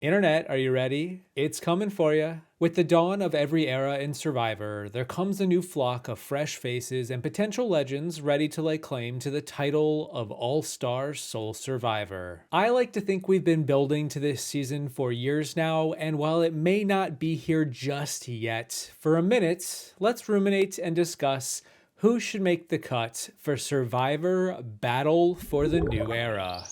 Internet, are you ready? It's coming for you. With the dawn of every era in Survivor, there comes a new flock of fresh faces and potential legends ready to lay claim to the title of All-Star Sole Survivor. I like to think we've been building to this season for years now, and while it may not be here just yet, for a minute, let's ruminate and discuss who should make the cut for Survivor Battle for the New Era.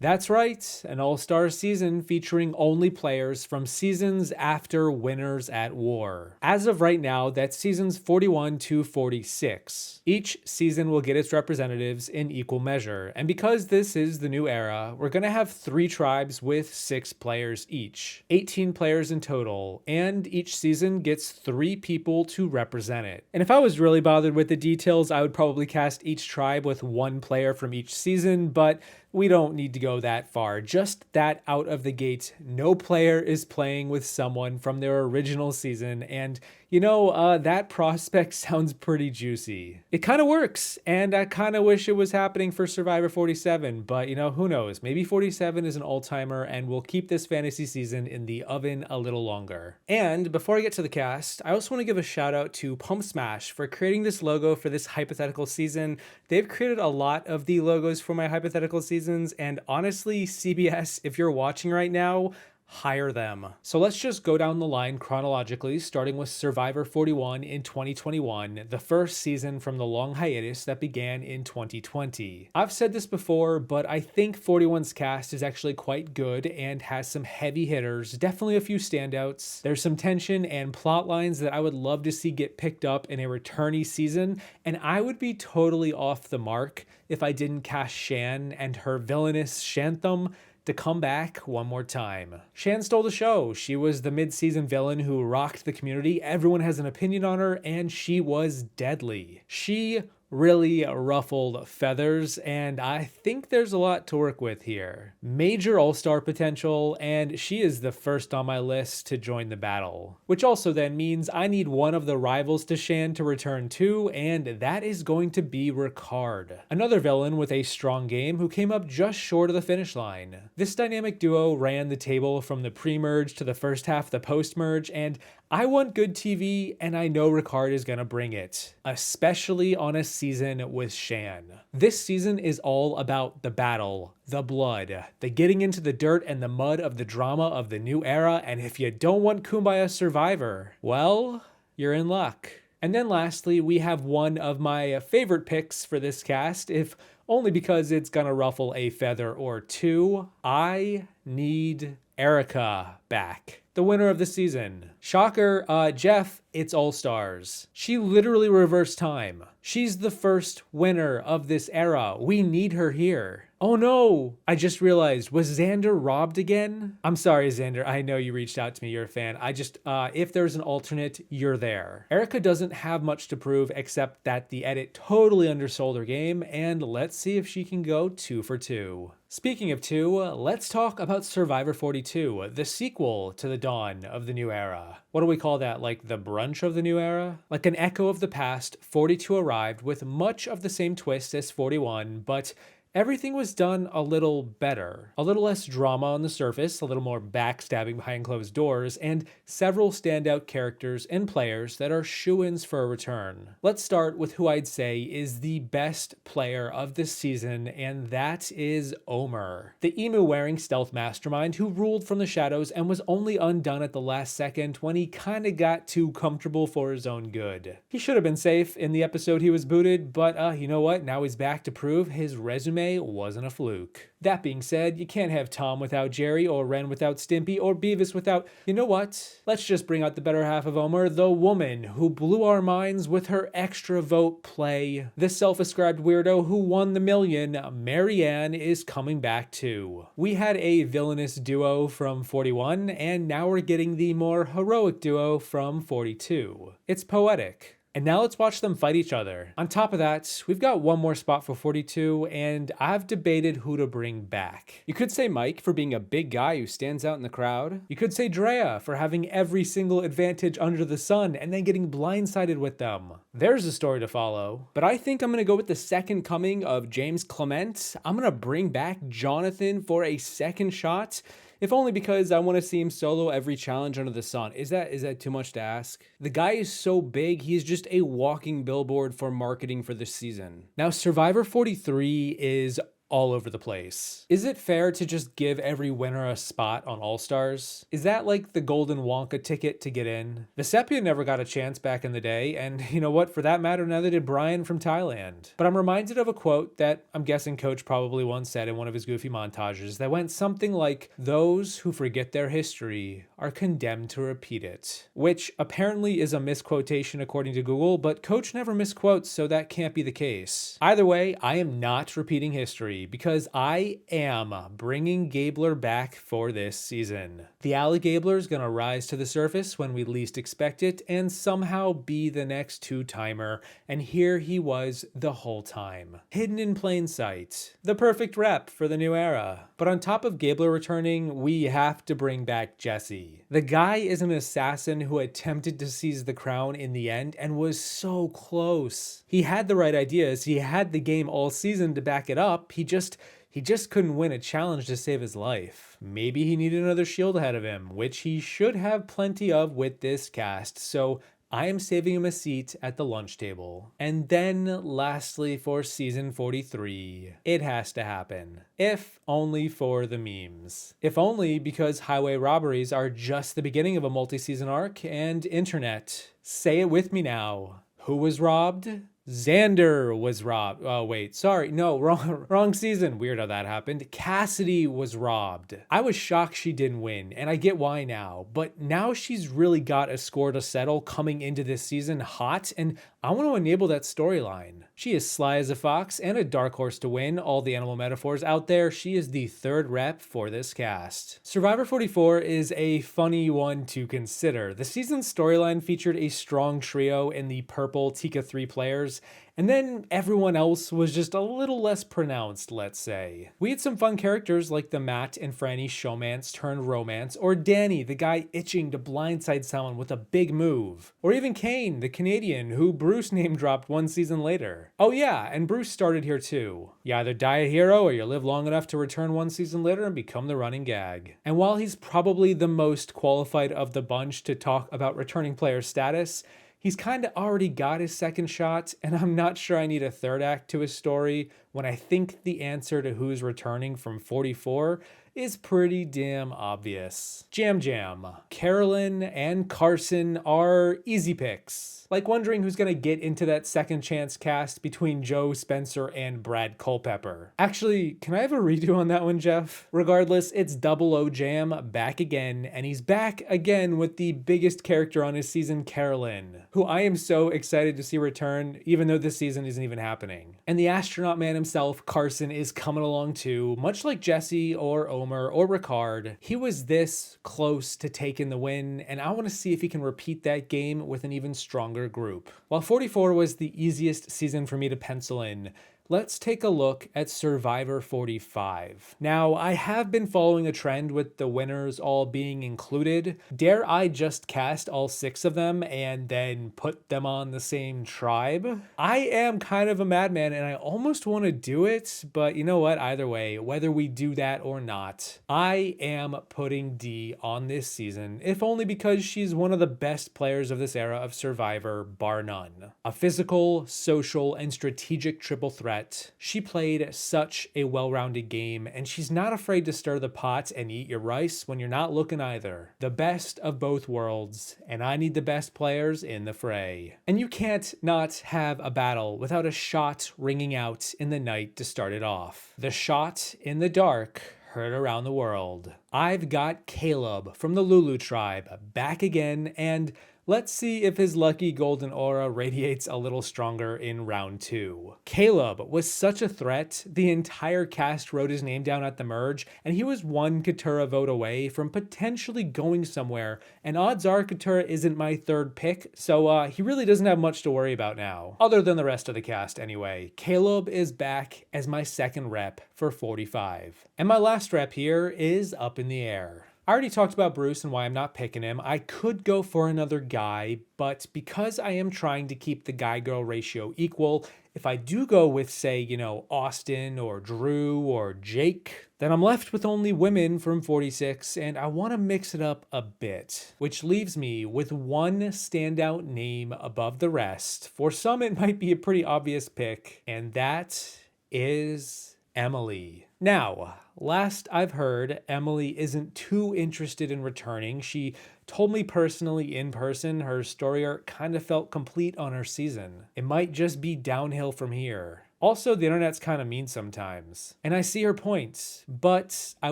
That's right, an all-star season featuring only players from seasons after Winners at War. As of right now, that's seasons 41 to 46. Each season will get its representatives in equal measure, and because this is the new era, we're gonna have 3 tribes with 6 players each. 18 players in total, and each season gets 3 people to represent it. And if I was really bothered with the details, I would probably cast each tribe with 1 player from each season, but we don't need to go that far. Just that out of the gate, no player is playing with someone from their original season, and that prospect sounds pretty juicy. It kind of works, and I kind of wish it was happening for Survivor 47, but who knows? Maybe 47 is an all-timer, and we'll keep this fantasy season in the oven a little longer. And before I get to the cast, I also want to give a shout out to Pump Smash for creating this logo for this hypothetical season. They've created a lot of the logos for my hypothetical seasons, and honestly, CBS, if you're watching right now, hire them. So let's just go down the line chronologically, starting with Survivor 41 in 2021, the first season from the long hiatus that began in 2020. I've said this before, but I think 41's cast is actually quite good and has some heavy hitters, definitely a few standouts. There's some tension and plot lines that I would love to see get picked up in a returnee season, and I would be totally off the mark if I didn't cast Shan and her villainous Shantham to come back one more time. Shan stole the show. She was the mid-season villain who rocked the community. Everyone has an opinion on her, and she was deadly. She really ruffled feathers, and I think there's a lot to work with here. Major all-star potential, and she is the first on my list to join the battle. Which also then means I need one of the rivals to Shan to return too, and that is going to be Ricard. Another villain with a strong game who came up just short of the finish line. This dynamic duo ran the table from the pre-merge to the first half of the post-merge, and I want good TV, and I know Ricard is gonna bring it, especially on a season with Shan. This season is all about the battle, the blood, the getting into the dirt and the mud of the drama of the new era, and if you don't want Kumbaya Survivor, well, you're in luck. And then lastly, we have one of my favorite picks for this cast, if only because it's gonna ruffle a feather or two. I need Erica back. The winner of the season. Shocker, Jeff, it's All-Stars. She literally reversed time. She's the first winner of this era. We need her here. Oh no, I just realized, was Xander robbed again? I'm sorry, Xander, I know you reached out to me, you're a fan. If there's an alternate, you're there. Erica doesn't have much to prove except that the edit totally undersold her game, and let's see if she can go 2 for 2. Speaking of 2, let's talk about Survivor 42, the sequel to the dawn of the new era. What do we call that, like the brunch of the new era? Like an echo of the past, 42 arrived with much of the same twist as 41, but everything was done a little better. A little less drama on the surface, a little more backstabbing behind closed doors, and several standout characters and players that are shoo-ins for a return. Let's start with who I'd say is the best player of this season, and that is Omer. The emu-wearing stealth mastermind who ruled from the shadows and was only undone at the last second when he kinda got too comfortable for his own good. He should have been safe in the episode he was booted, but you know what? Now he's back to prove his resume wasn't a fluke. That being said, you can't have Tom without Jerry, or Ren without Stimpy, or Beavis without... You know what? Let's just bring out the better half of Omer, the woman who blew our minds with her extra vote play. The self-ascribed weirdo who won the million, Marianne, is coming back too. We had a villainous duo from 41, and now we're getting the more heroic duo from 42. It's poetic. And now let's watch them fight each other. On top of that, we've got one more spot for 42, and I've debated who to bring back. You could say Mike for being a big guy who stands out in the crowd. You could say Drea for having every single advantage under the sun and then getting blindsided with them. There's a story to follow. But I think I'm gonna go with the second coming of James Clement. I'm gonna bring back Jonathan for a second shot. if only because I want to see him solo every challenge under the sun. Is that too much to ask? The guy is so big, he's just a walking billboard for marketing for this season. Now, Survivor 43 is all over the place. Is it fair to just give every winner a spot on All Stars? Is that like the golden Wonka ticket to get in? Vecepia never got a chance back in the day, and you know what, for that matter, neither did Brian from Thailand. But I'm reminded of a quote that I'm guessing Coach probably once said in one of his goofy montages that went something like, "Those who forget their history are condemned to repeat it," which apparently is a misquotation according to Google, but Coach never misquotes, so that can't be the case. Either way, I am not repeating history, because I am bringing Gabler back for this season. The Alley Gabler's gonna rise to the surface when we least expect it and somehow be the next two-timer, and here he was the whole time. Hidden in plain sight. The perfect rep for the new era. But on top of Gabler returning, we have to bring back Jesse. The guy is an assassin who attempted to seize the crown in the end and was so close. He had the right ideas, he had the game all season to back it up, he just couldn't win a challenge to save his life. Maybe he needed another shield ahead of him, which he should have plenty of with this cast, so I am saving him a seat at the lunch table. And then lastly for season 43, it has to happen. If only for the memes. If only because highway robberies are just the beginning of a multi-season arc, and internet, say it with me now. Who was robbed? Xander was robbed. Oh, wait, sorry. No, wrong season. Weird how that happened. Cassidy was robbed. I was shocked she didn't win, and I get why now. But now she's really got a score to settle coming into this season hot, and I want to enable that storyline. She is sly as a fox and a dark horse to win. All the animal metaphors out there. She is the third rep for this cast. Survivor 44 is a funny one to consider. The season's storyline featured a strong trio in the purple Tika 3 players, and then everyone else was just a little less pronounced, let's say. We had some fun characters like the Matt and Franny showmance turned romance, or Danny, the guy itching to blindside someone with a big move, or even Kane, the Canadian who Bruce name dropped one season later. Oh yeah, and Bruce started here too. You either die a hero or you live long enough to return one season later and become the running gag. And while he's probably the most qualified of the bunch to talk about returning player status, he's kind of already got his second shot, and I'm not sure I need a third act to his story when I think the answer to who's returning from 44 is pretty damn obvious. Jam Jam, Carolyn, and Carson are easy picks. Like wondering who's gonna get into that second chance cast between Joe, Spencer, and Brad Culpepper. Actually, can I have a redo on that one, Jeff? Regardless, it's Double O Jam back again, and he's back again with the biggest character on his season, Carolyn, who I am so excited to see return, even though this season isn't even happening. And the astronaut man himself, Carson, is coming along too, much like Jesse or Omer or Ricard. He was this close to taking the win, and I want to see if he can repeat that game with an even stronger group. While 44 was the easiest season for me to pencil in, let's take a look at Survivor 45. Now, I have been following a trend with the winners all being included. Dare I just cast all 6 of them and then put them on the same tribe? I am kind of a madman and I almost want to do it, but you know what? Either way, whether we do that or not, I am putting Dee on this season, if only because she's one of the best players of this era of Survivor, bar none. A physical, social, and strategic triple threat. She played such a well-rounded game, and she's not afraid to stir the pot and eat your rice when you're not looking either. The best of both worlds, and I need the best players in the fray. And you can't not have a battle without a shot ringing out in the night to start it off. The shot in the dark heard around the world. I've got Caleb from the Lulu tribe back again, and let's see if his lucky golden aura radiates a little stronger in round 2. Caleb was such a threat, the entire cast wrote his name down at the merge, and he was one Katura vote away from potentially going somewhere, and odds are Katura isn't my third pick, so he really doesn't have much to worry about now. Other than the rest of the cast anyway. Caleb is back as my second rep for 45. And my last rep here is up in the air. I already talked about Bruce and why I'm not picking him. I could go for another guy, but because I am trying to keep the guy-girl ratio equal, If I do go with, say, Austin or Drew or Jake, then I'm left with only women from 46, and I want to mix it up a bit, which leaves me with one standout name above the rest. For some, it might be a pretty obvious pick, and that is Emily. Now, last I've heard, Emily isn't too interested in returning. She told me personally in person her story arc kind of felt complete on her season. It might just be downhill from here. Also, the internet's kind of mean sometimes. And I see her points, but I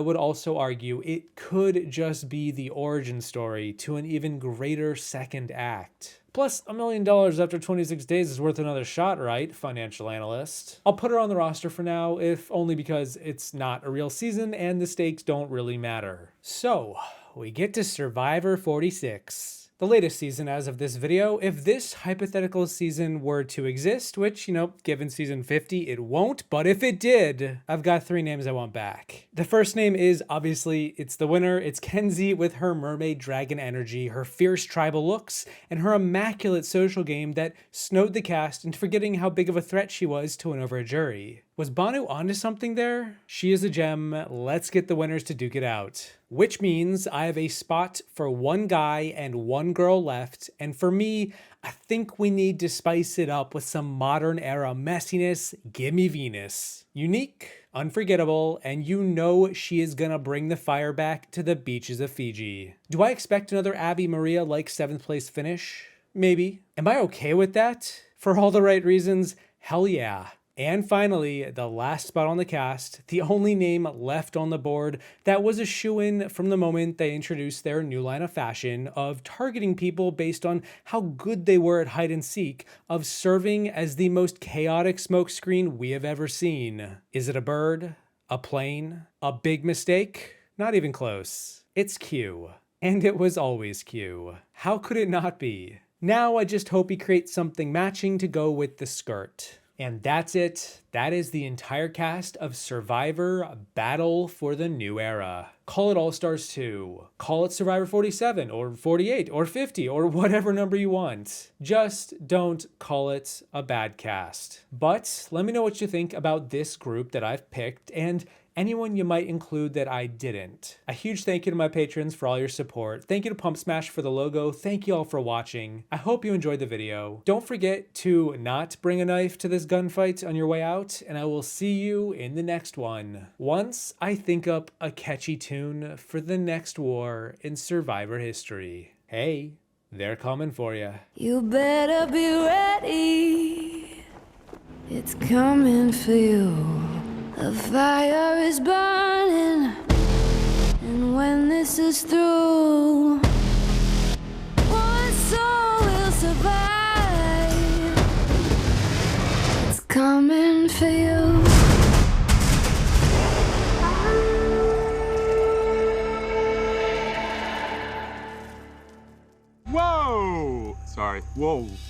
would also argue it could just be the origin story to an even greater second act. Plus, $1 million after 26 days is worth another shot, right, financial analyst? I'll put her on the roster for now, if only because it's not a real season and the stakes don't really matter. So, we get to Survivor 46. The latest season as of this video. If this hypothetical season were to exist, which, given season 50, it won't, but if it did, I've got 3 names I want back. The first name is, obviously, it's the winner. It's Kenzie with her mermaid dragon energy, her fierce tribal looks, and her immaculate social game that snowed the cast into forgetting how big of a threat she was to win over a jury. Was Banu onto something there? She is a gem. Let's get the winners to duke it out. Which means I have a spot for one guy and one girl left. And for me, I think we need to spice it up with some modern era messiness. Gimme Venus. Unique, unforgettable, and she is gonna bring the fire back to the beaches of Fiji. Do I expect another Abby Maria-like 7th place finish? Maybe. Am I okay with that? For all the right reasons? Hell yeah. And finally, the last spot on the cast, the only name left on the board that was a shoo-in from the moment they introduced their new line of fashion of targeting people based on how good they were at hide and seek, of serving as the most chaotic smokescreen we have ever seen. Is it a bird? A plane? A big mistake? Not even close. It's Q. And it was always Q. How could it not be? Now I just hope he creates something matching to go with the skirt. And that's it. That is the entire cast of Survivor Battle for the New Era. Call it All-Stars 2. Call it Survivor 47 or 48 or 50 or whatever number you want. Just don't call it a bad cast. But let me know what you think about this group that I've picked and anyone you might include that I didn't. A huge thank you to my patrons for all your support. Thank you to Pump Smash for the logo. Thank you all for watching. I hope you enjoyed the video. Don't forget to not bring a knife to this gunfight on your way out, and I will see you in the next one. Once I think up a catchy tune for the next war in Survivor history. Hey, they're coming for you. You better be ready. It's coming for you. The fire is burning, and when this is through, one soul will survive. It's coming for you. Whoa! Sorry. Whoa.